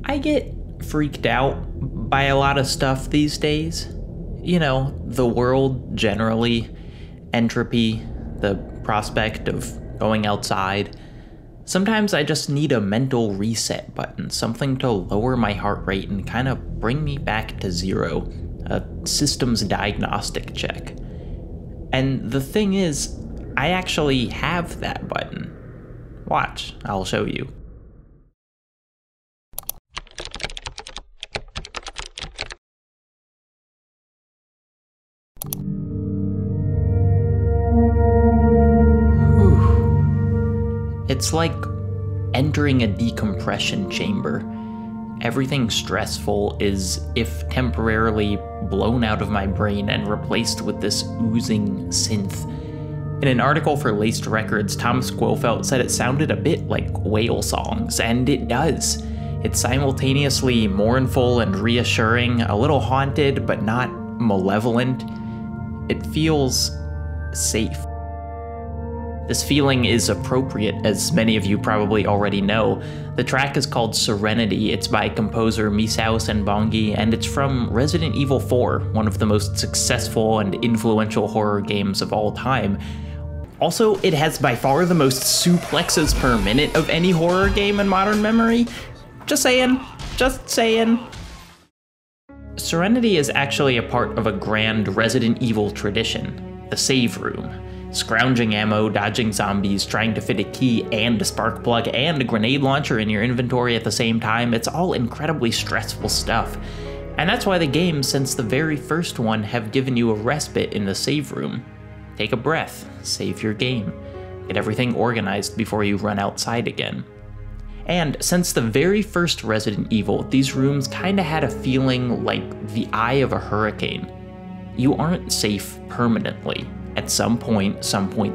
I get freaked out by a lot of stuff these days. You know, the world generally, entropy, the prospect of going outside. Sometimes I just need a mental reset button, something to lower my heart rate and kind of bring me back to zero, a systems diagnostic check. And the thing is, I actually have that button. Watch, I'll show you. It's like entering a decompression chamber. Everything stressful is, if temporarily, blown out of my brain and replaced with this oozing synth. In an article for Laced Records, Tom Squofelt said it sounded a bit like whale songs, and it does. It's simultaneously mournful and reassuring, a little haunted, but not malevolent. It feels safe. This feeling is appropriate, as many of you probably already know. The track is called Serenity. It's by composer Misao Senbongi, and it's from Resident Evil 4, one of the most successful and influential horror games of all time. Also, it has by far the most suplexes per minute of any horror game in modern memory. Just saying. Just saying. Serenity is actually a part of a grand Resident Evil tradition, the save room. Scrounging ammo, dodging zombies, trying to fit a key and a spark plug and a grenade launcher in your inventory at the same time, it's all incredibly stressful stuff. And that's why the games, since the very first one, have given you a respite in the save room. Take a breath, save your game, get everything organized before you run outside again. And since the very first Resident Evil, these rooms kinda had a feeling like the eye of a hurricane. You aren't safe permanently. At some point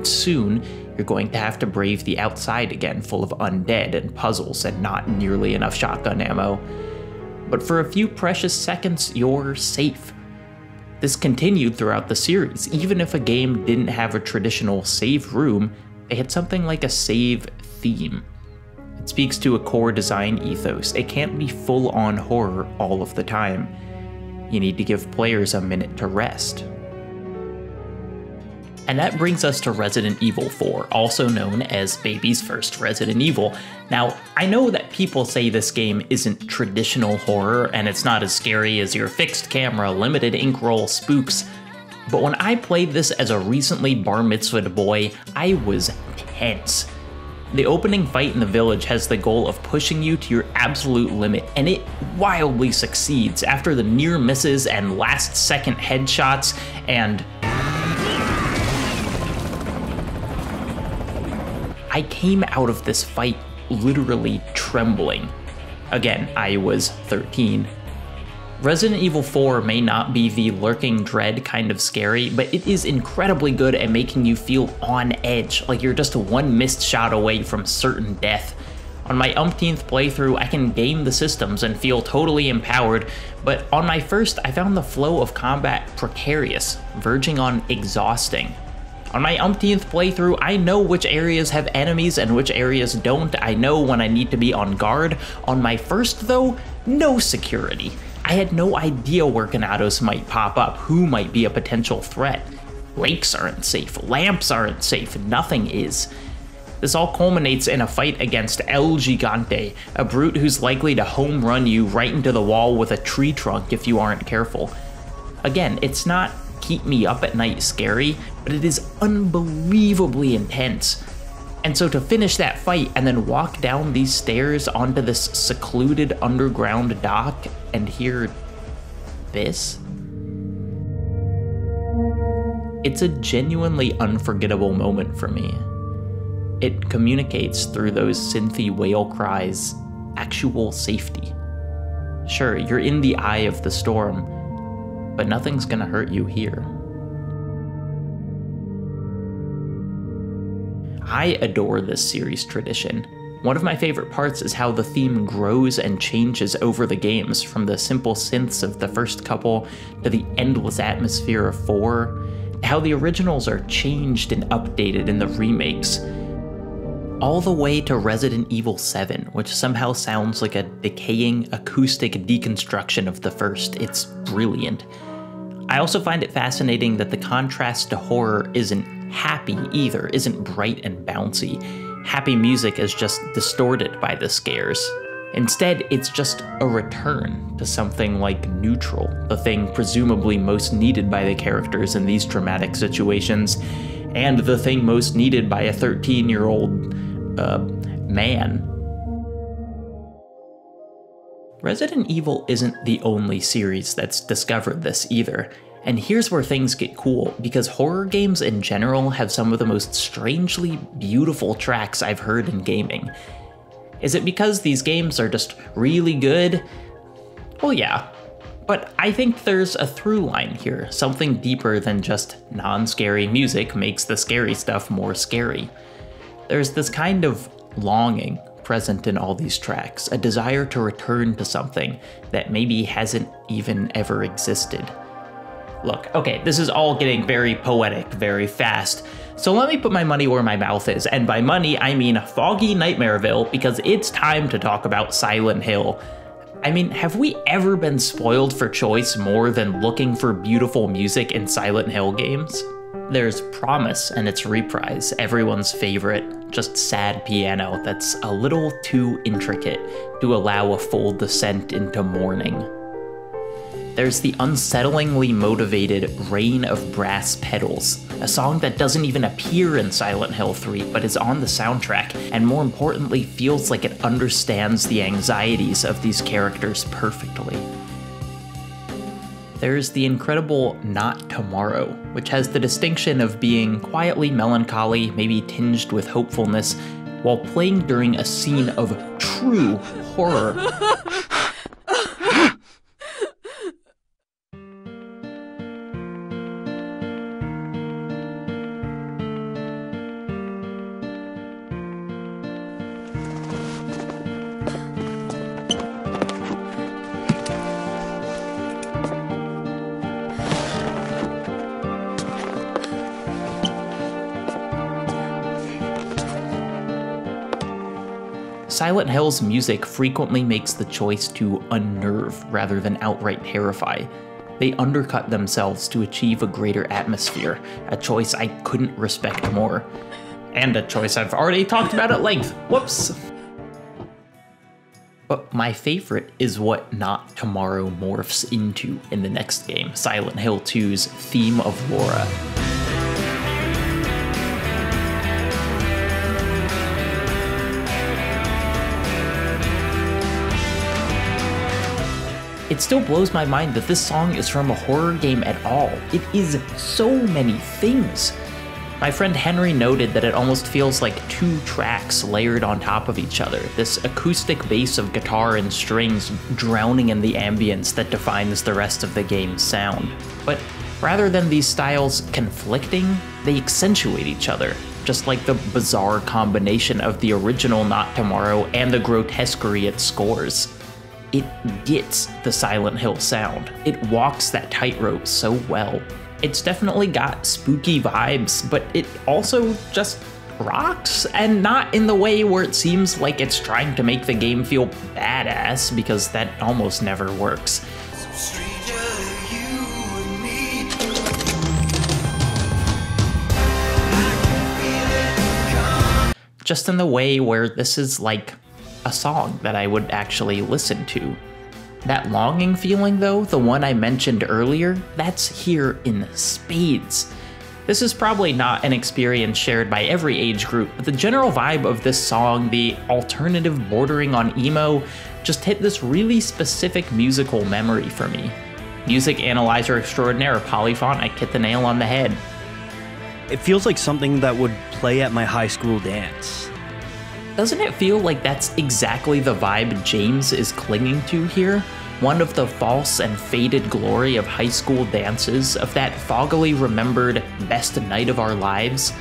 soon, you're going to have to brave the outside again, full of undead and puzzles and not nearly enough shotgun ammo. But for a few precious seconds, you're safe. This continued throughout the series. Even if a game didn't have a traditional save room, they had something like a save theme. It speaks to a core design ethos. It can't be full-on horror all of the time. You need to give players a minute to rest. And that brings us to Resident Evil 4, also known as baby's first Resident Evil. Now, I know that people say this game isn't traditional horror and it's not as scary as your fixed camera, limited ink roll spooks, but when I played this as a recently bar mitzvahed boy, I was tense. The opening fight in the village has the goal of pushing you to your absolute limit, and it wildly succeeds after the near misses and last second headshots and... I came out of this fight literally trembling. Again, I was 13. Resident Evil 4 may not be the lurking dread kind of scary, but it is incredibly good at making you feel on edge, like you're just one missed shot away from certain death. On my umpteenth playthrough, I can game the systems and feel totally empowered, but on my first, I found the flow of combat precarious, verging on exhausting. On my umpteenth playthrough, I know which areas have enemies and which areas don't. I know when I need to be on guard. On my first, though, no security. I had no idea where Ganados might pop up, who might be a potential threat. Lakes aren't safe, lamps aren't safe, nothing is. This all culminates in a fight against El Gigante, a brute who's likely to home run you right into the wall with a tree trunk if you aren't careful. Again, it's not keep me up at night scary, but it is unbelievably intense. And so to finish that fight and then walk down these stairs onto this secluded underground dock and hear this? It's a genuinely unforgettable moment for me. It communicates through those synthy wail cries actual safety. Sure, you're in the eye of the storm, but nothing's gonna hurt you here. I adore this series tradition. One of my favorite parts is how the theme grows and changes over the games, from the simple synths of the first couple to the endless atmosphere of 4, to how the originals are changed and updated in the remakes. all the way to Resident Evil 7, which somehow sounds like a decaying acoustic deconstruction of the first. It's brilliant. I also find it fascinating that the contrast to horror isn't happy either, isn't bright and bouncy. Happy music is just distorted by the scares. Instead, it's just a return to something like neutral, the thing presumably most needed by the characters in these traumatic situations, and the thing most needed by a 13-year-old, man. Resident Evil isn't the only series that's discovered this either. And here's where things get cool, because horror games in general have some of the most strangely beautiful tracks I've heard in gaming. Is it because these games are just really good? Well, yeah. But I think there's a through line here, something deeper than just non-scary music makes the scary stuff more scary. There's this kind of longing present in all these tracks, a desire to return to something that maybe hasn't even ever existed. Look, okay, this is all getting very poetic very fast, so let me put my money where my mouth is, and by money I mean Foggy Nightmareville, because it's time to talk about Silent Hill. I mean, have we ever been spoiled for choice more than looking for beautiful music in Silent Hill games? There's Promise and its reprise, everyone's favorite, just sad piano that's a little too intricate to allow a full descent into mourning. There's the unsettlingly motivated Rain of Brass Petals, a song that doesn't even appear in Silent Hill 3 but is on the soundtrack, and more importantly feels like it understands the anxieties of these characters perfectly. There's the incredible Not Tomorrow, which has the distinction of being quietly melancholy, maybe tinged with hopefulness, while playing during a scene of true horror. Silent Hill's music frequently makes the choice to unnerve rather than outright terrify. They undercut themselves to achieve a greater atmosphere, a choice I couldn't respect more. And a choice I've already talked about at length. Whoops! But my favorite is what Not Tomorrow morphs into in the next game, Silent Hill 2's Theme of Laura. It still blows my mind that this song is from a horror game at all. It is so many things. My friend Henry noted that it almost feels like two tracks layered on top of each other, this acoustic bass of guitar and strings drowning in the ambience that defines the rest of the game's sound. But rather than these styles conflicting, they accentuate each other, just like the bizarre combination of the original Not Tomorrow and the grotesquerie it scores. It gets the Silent Hill sound. It walks that tightrope so well. It's definitely got spooky vibes, but it also just rocks, and not in the way where it seems like it's trying to make the game feel badass, because that almost never works. Just in the way where this is like a song that I would actually listen to. That longing feeling though, the one I mentioned earlier, that's here in spades. This is probably not an experience shared by every age group, but the general vibe of this song, the alternative bordering on emo, just hit this really specific musical memory for me. Music analyzer extraordinaire Polyphonic hit the nail on the head. It feels like something that would play at my high school dance. Doesn't it feel like that's exactly the vibe James is clinging to here? One of the false and faded glory of high school dances, of that foggily remembered best night of our lives?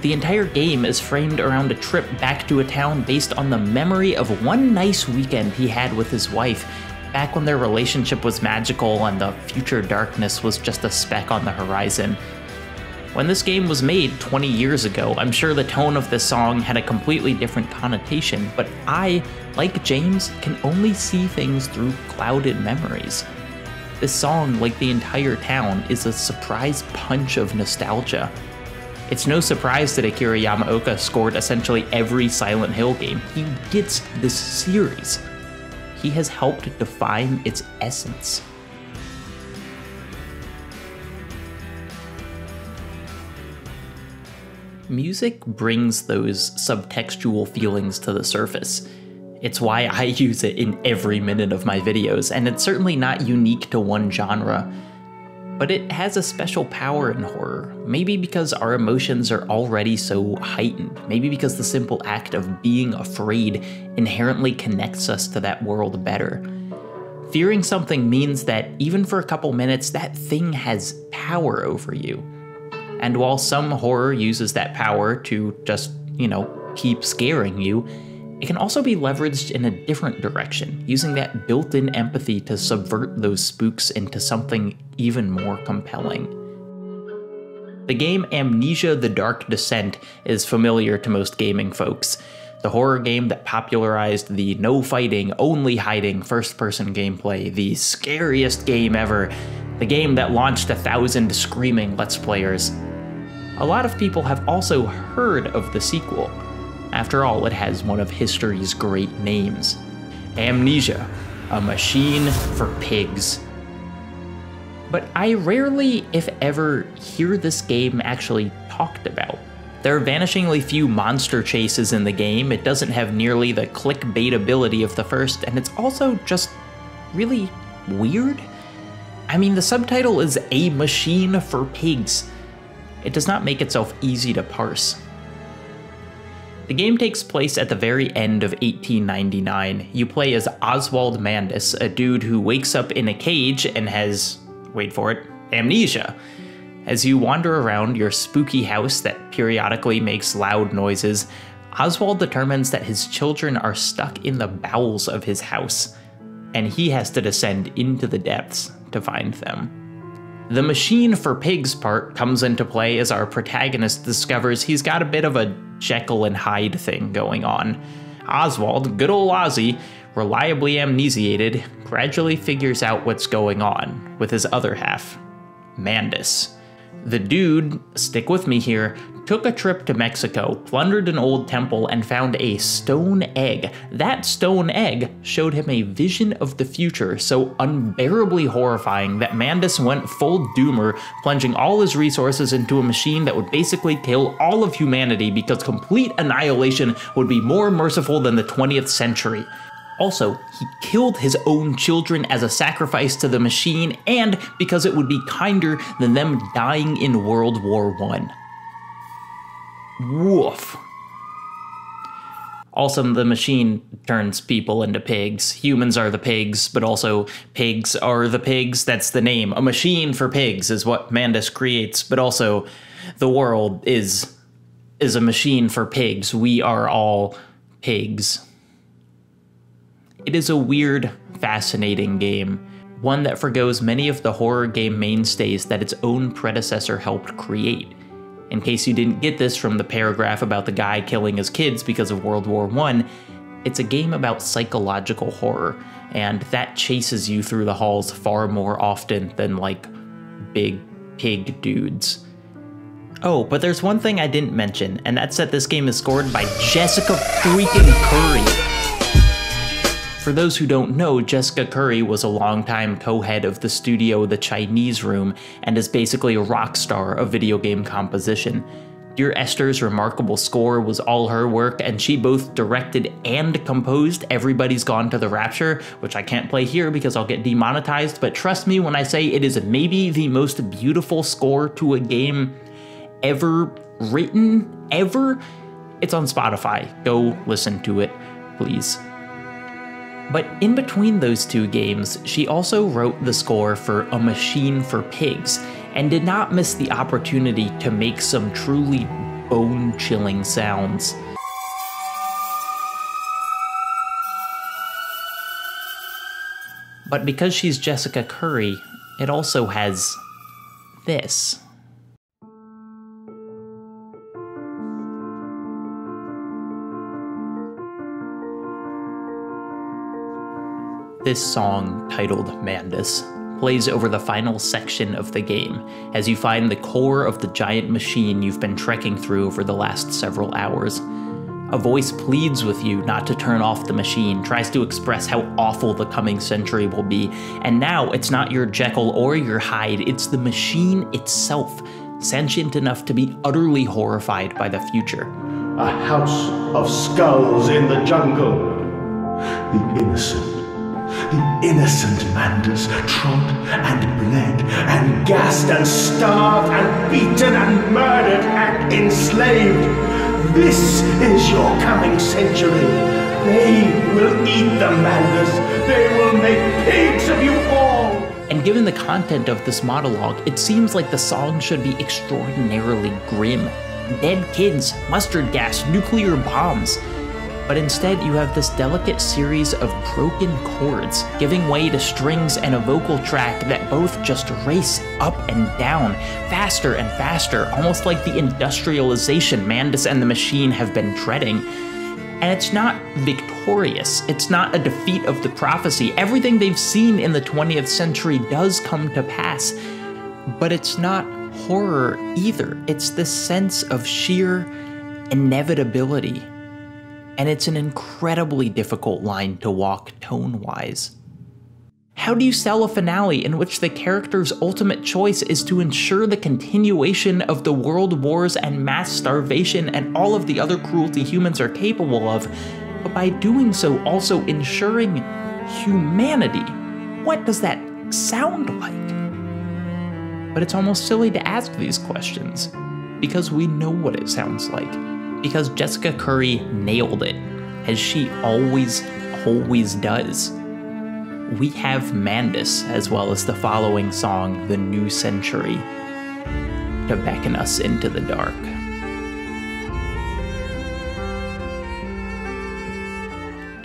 The entire game is framed around a trip back to a town based on the memory of one nice weekend he had with his wife, back when their relationship was magical and the future darkness was just a speck on the horizon. When this game was made 20 years ago, I'm sure the tone of this song had a completely different connotation, but I, like James, can only see things through clouded memories. This song, like the entire town, is a surprise punch of nostalgia. It's no surprise that Akira Yamaoka scored essentially every Silent Hill game. He gets this series. He has helped define its essence. Music brings those subtextual feelings to the surface. It's why I use it in every minute of my videos, and it's certainly not unique to one genre. But it has a special power in horror, maybe because our emotions are already so heightened, maybe because the simple act of being afraid inherently connects us to that world better. Fearing something means that even for a couple minutes, that thing has power over you. And while some horror uses that power to just, keep scaring you, it can also be leveraged in a different direction, using that built-in empathy to subvert those spooks into something even more compelling. The game Amnesia: The Dark Descent is familiar to most gaming folks, the horror game that popularized the no fighting, only hiding first-person gameplay, the scariest game ever, the game that launched 1,000 screaming Let's Players. A lot of people have also heard of the sequel. After all, it has one of history's great names. Amnesia, a machine for pigs. But I rarely, if ever, hear this game actually talked about. There are vanishingly few monster chases in the game, it doesn't have nearly the clickbait ability of the first, and it's also just really weird. I mean, the subtitle is A Machine for Pigs. It does not make itself easy to parse. The game takes place at the very end of 1899. You play as Oswald Mandis, a dude who wakes up in a cage and has, wait for it, amnesia. As you wander around your spooky house that periodically makes loud noises, Oswald determines that his children are stuck in the bowels of his house, and he has to descend into the depths to find them. The machine for pigs part comes into play as our protagonist discovers he's got a bit of a Jekyll and Hyde thing going on. Oswald, good ol' Ozzy, reliably amnesiated, gradually figures out what's going on with his other half, Mandis. The dude, stick with me here, took a trip to Mexico, plundered an old temple, and found a stone egg. That stone egg showed him a vision of the future so unbearably horrifying that Mandis went full doomer, plunging all his resources into a machine that would basically kill all of humanity because complete annihilation would be more merciful than the 20th century. Also, he killed his own children as a sacrifice to the machine and because it would be kinder than them dying in World War I. Woof. Also, the machine turns people into pigs. Humans are the pigs, but also pigs are the pigs. That's the name. A machine for pigs is what Mandis creates, but also the world is a machine for pigs. We are all pigs. It is a weird, fascinating game, one that forgoes many of the horror game mainstays that its own predecessor helped create. In case you didn't get this from the paragraph about the guy killing his kids because of World War I, it's a game about psychological horror, and that chases you through the halls far more often than, like, big pig dudes. Oh, but there's one thing I didn't mention, and that's that this game is scored by Jessica freaking Curry. For those who don't know, Jessica Curry was a longtime co-head of the studio The Chinese Room and is basically a rock star of video game composition. Dear Esther's remarkable score was all her work, and she both directed and composed Everybody's Gone to the Rapture, which I can't play here because I'll get demonetized, but trust me when I say it is maybe the most beautiful score to a game ever written, ever. It's on Spotify. Go listen to it, please. But in between those two games, she also wrote the score for A Machine for Pigs, and did not miss the opportunity to make some truly bone-chilling sounds. But because she's Jessica Curry, it also has this. This song, titled Mandus, plays over the final section of the game as you find the core of the giant machine you've been trekking through over the last several hours. A voice pleads with you not to turn off the machine, tries to express how awful the coming century will be, and now it's not your Jekyll or your Hyde, it's the machine itself, sentient enough to be utterly horrified by the future. A house of skulls in the jungle. The innocent Mandus, trod and bled and gassed and starved and beaten and murdered and enslaved. This is your coming century. They will eat the Mandus. They will make pigs of you all. And given the content of this monologue, it seems like the song should be extraordinarily grim. Dead kids, mustard gas, nuclear bombs. But instead you have this delicate series of broken chords, giving way to strings and a vocal track that both just race up and down, faster and faster, almost like the industrialization Mandus and the machine have been treading. And it's not victorious, it's not a defeat of the prophecy. Everything they've seen in the 20th century does come to pass, but it's not horror either. It's this sense of sheer inevitability. And it's an incredibly difficult line to walk tone-wise. How do you sell a finale in which the character's ultimate choice is to ensure the continuation of the world wars and mass starvation and all of the other cruelty humans are capable of, but by doing so also ensuring humanity? What does that sound like? But it's almost silly to ask these questions, because we know what it sounds like. Because Jessica Curry nailed it, as she always does. We have Mandus, as well as the following song, The New Century, to beckon us into the dark.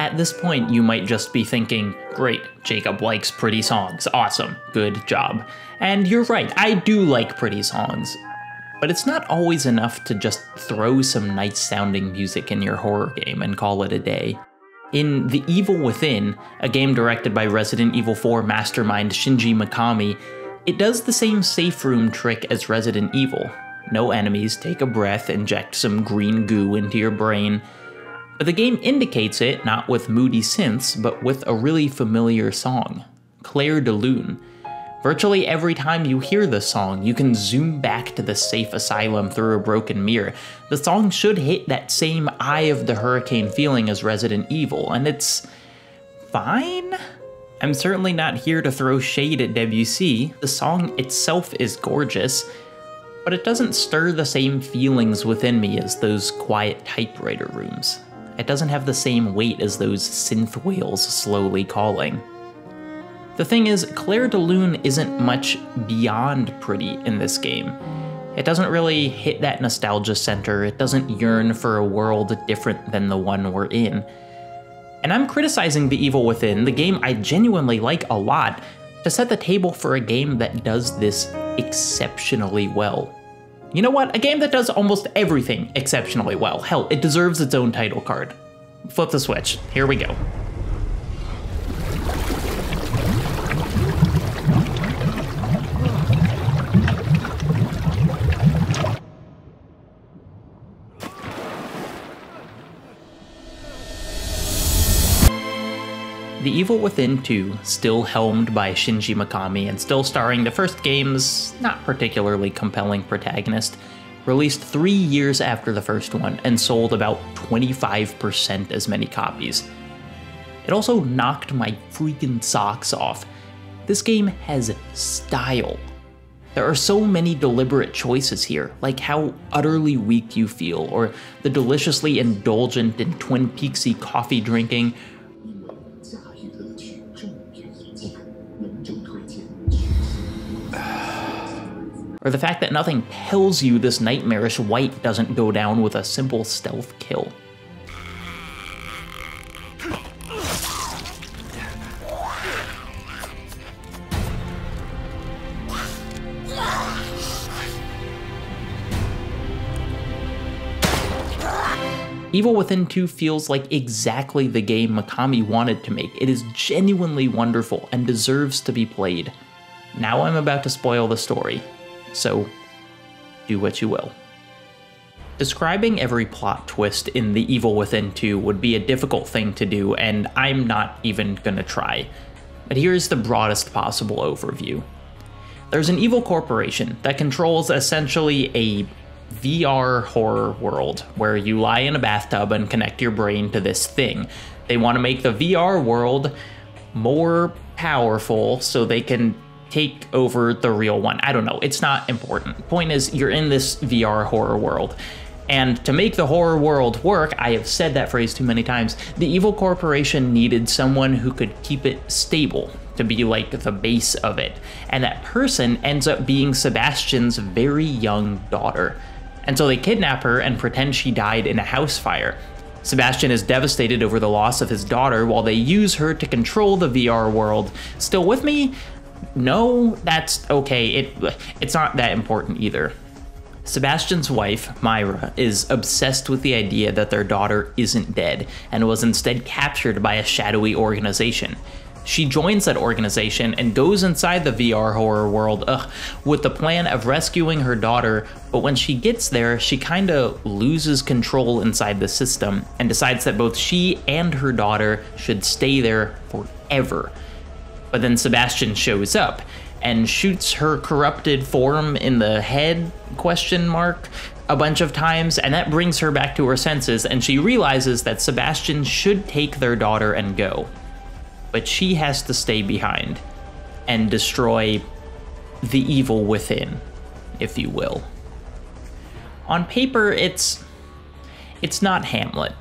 At this point, you might just be thinking, great, Jacob likes pretty songs, awesome, good job. And you're right, I do like pretty songs. But it's not always enough to just throw some nice sounding music in your horror game and call it a day. In The Evil Within, a game directed by Resident Evil 4 mastermind Shinji Mikami, it does the same safe room trick as Resident Evil. No enemies, take a breath, inject some green goo into your brain. But the game indicates it not with moody synths, but with a really familiar song, Clair de Lune. Virtually every time you hear the song, you can zoom back to the safe asylum through a broken mirror. The song should hit that same Eye of the Hurricane feeling as Resident Evil, and it's fine? I'm certainly not here to throw shade at Debussy. The song itself is gorgeous, but it doesn't stir the same feelings within me as those quiet typewriter rooms. It doesn't have the same weight as those synth whales slowly calling. The thing is, Clair de Lune isn't much beyond pretty in this game. It doesn't really hit that nostalgia center, it doesn't yearn for a world different than the one we're in. And I'm criticizing The Evil Within, the game I genuinely like a lot, to set the table for a game that does this exceptionally well. You know what? A game that does almost everything exceptionally well. Hell, it deserves its own title card. Flip the switch. Here we go. The Evil Within 2, still helmed by Shinji Mikami and still starring the first game's not particularly compelling protagonist, released 3 years after the first one and sold about 25% as many copies. It also knocked my freaking socks off. This game has style. There are so many deliberate choices here, like how utterly weak you feel, or the deliciously indulgent and Twin Peaksy coffee drinking, or the fact that nothing tells you this nightmarish white doesn't go down with a simple stealth kill. Evil Within 2 feels like exactly the game Mikami wanted to make. It is genuinely wonderful and deserves to be played. Now I'm about to spoil the story, so do what you will. Describing every plot twist in The Evil Within 2 would be a difficult thing to do, and I'm not even gonna try. But here's the broadest possible overview. There's an evil corporation that controls essentially a VR horror world where you lie in a bathtub and connect your brain to this thing. They want to make the VR world more powerful so they can take over the real one. I don't know, it's not important. Point is, you're in this VR horror world. And to make the horror world work, I have said that phrase too many times, the evil corporation needed someone who could keep it stable, to be like the base of it. And that person ends up being Sebastian's very young daughter. And so they kidnap her and pretend she died in a house fire. Sebastian is devastated over the loss of his daughter while they use her to control the VR world. Still with me? No, that's okay. It's not that important either. Sebastian's wife, Myra, is obsessed with the idea that their daughter isn't dead and was instead captured by a shadowy organization. She joins that organization and goes inside the VR horror world with the plan of rescuing her daughter, but when she gets there, she kinda loses control inside the system and decides that both she and her daughter should stay there forever. But then Sebastian shows up and shoots her corrupted form in the head, a bunch of times, and that brings her back to her senses, and she realizes that Sebastian should take their daughter and go. But she has to stay behind and destroy the evil within, if you will. On paper, it's not Hamlet.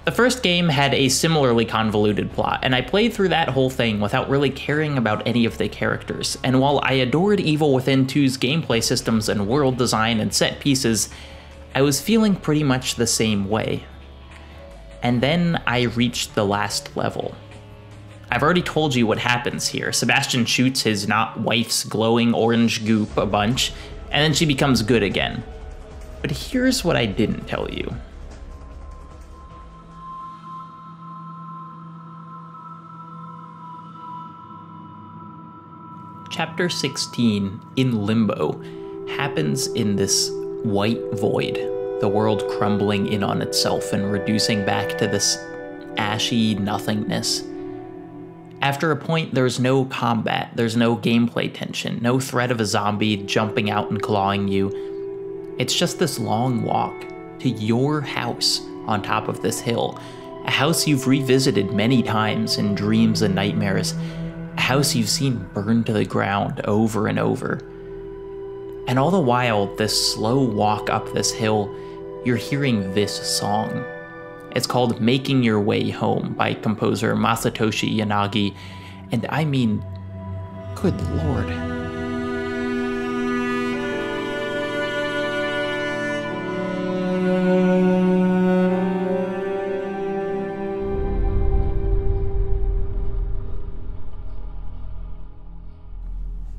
The first game had a similarly convoluted plot, and I played through that whole thing without really caring about any of the characters. And while I adored Evil Within 2's gameplay systems and world design and set pieces, I was feeling pretty much the same way. And then I reached the last level. I've already told you what happens here. Sebastian shoots his not-wife's glowing orange goop a bunch, and then she becomes good again. But here's what I didn't tell you. Chapter 16, In Limbo, happens in this white void, the world crumbling in on itself and reducing back to this ashy nothingness. After a point, there's no combat, there's no gameplay tension, no threat of a zombie jumping out and clawing you. It's just this long walk to your house on top of this hill, a house you've revisited many times in dreams and nightmares, a house you've seen burned to the ground over and over. And all the while, this slow walk up this hill, you're hearing this song. It's called Making Your Way Home by composer Masatoshi Yanagi, and I mean, good lord.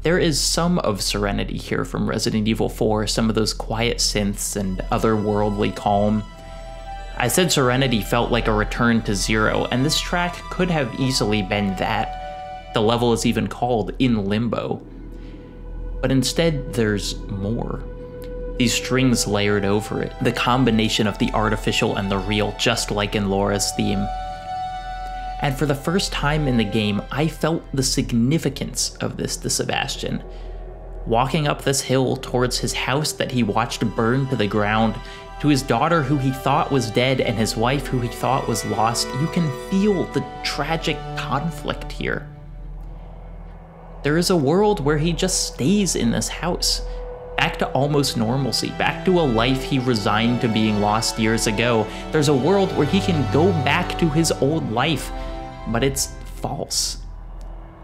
There is some of Serenity here from Resident Evil 4, some of those quiet synths and otherworldly calm. I said Serenity felt like a return to Zero, and this track could have easily been that. The level is even called In Limbo. But instead, there's more. These strings layered over it, the combination of the artificial and the real, just like in Laura's theme. And for the first time in the game, I felt the significance of this to Sebastian. Walking up this hill towards his house that he watched burn to the ground, to his daughter who he thought was dead and his wife who he thought was lost, you can feel the tragic conflict here. There is a world where he just stays in this house, back to almost normalcy, back to a life he resigned to being lost years ago. There's a world where he can go back to his old life, but it's false.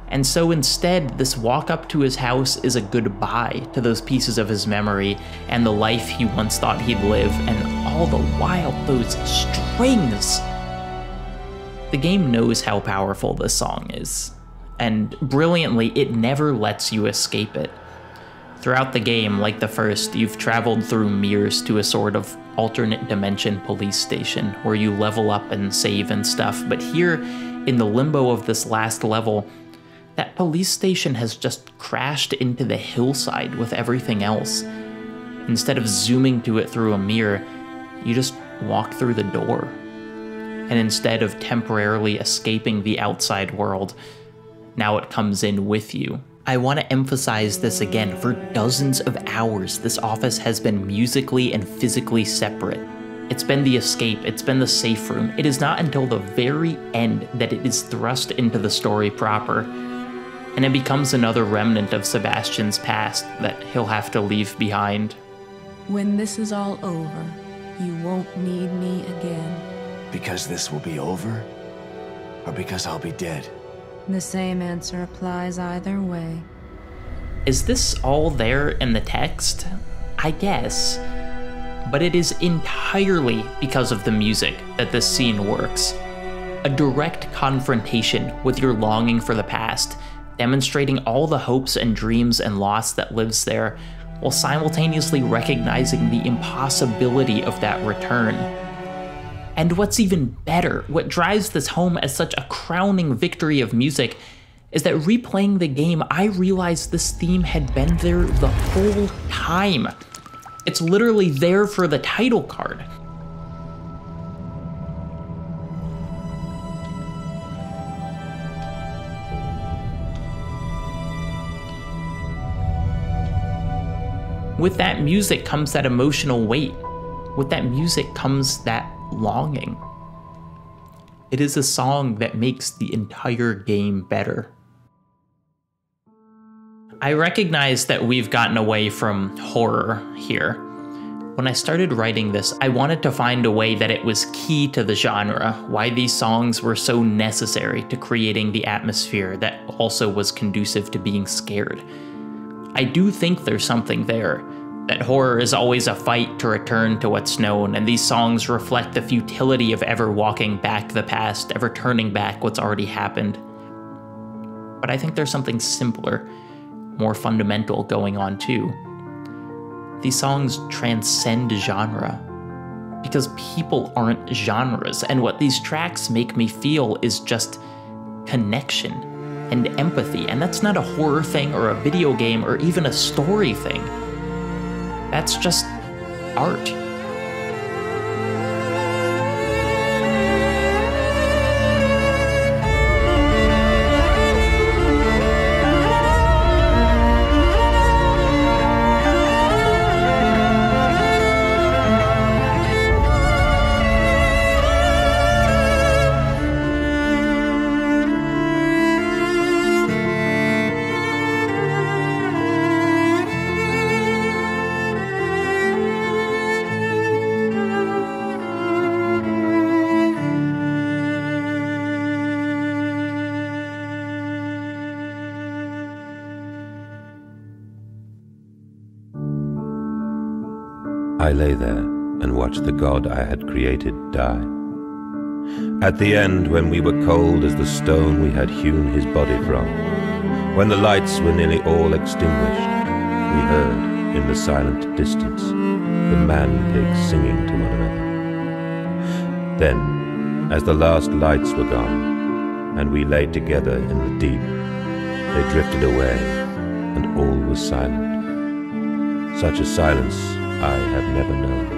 And so instead, this walk up to his house is a goodbye to those pieces of his memory and the life he once thought he'd live, and all the while, those strings! The game knows how powerful this song is, and brilliantly, it never lets you escape it. Throughout the game, like the first, you've traveled through mirrors to a sort of alternate dimension police station where you level up and save and stuff, but here, in the limbo of this last level, that police station has just crashed into the hillside with everything else. Instead of zooming to it through a mirror, you just walk through the door. And instead of temporarily escaping the outside world, now it comes in with you. I want to emphasize this again. For dozens of hours, this office has been musically and physically separate. It's been the escape, it's been the safe room. It is not until the very end that it is thrust into the story proper. And it becomes another remnant of Sebastian's past that he'll have to leave behind. When this is all over, you won't need me again. Because this will be over? Or because I'll be dead? The same answer applies either way. Is this all there in the text? I guess. But it is entirely because of the music that this scene works. A direct confrontation with your longing for the past, demonstrating all the hopes and dreams and loss that lives there, while simultaneously recognizing the impossibility of that return. And what's even better, what drives this home as such a crowning victory of music, is that replaying the game, I realized this theme had been there the whole time. It's literally there for the title card. With that music comes that emotional weight. With that music comes that longing. It is a song that makes the entire game better. I recognize that we've gotten away from horror here. When I started writing this, I wanted to find a way that it was key to the genre, why these songs were so necessary to creating the atmosphere that also was conducive to being scared. I do think there's something there. That horror is always a fight to return to what's known, and these songs reflect the futility of ever walking back the past, ever turning back what's already happened. But I think there's something simpler, more fundamental going on too. These songs transcend genre, because people aren't genres, and what these tracks make me feel is just connection and empathy, and that's not a horror thing or a video game or even a story thing. That's just art. I lay there and watched the god I had created die. At the end, when we were cold as the stone we had hewn his body from, when the lights were nearly all extinguished, we heard, in the silent distance, the man-pigs singing to one another. Then, as the last lights were gone, and we lay together in the deep, they drifted away, and all was silent. Such a silence I have never known.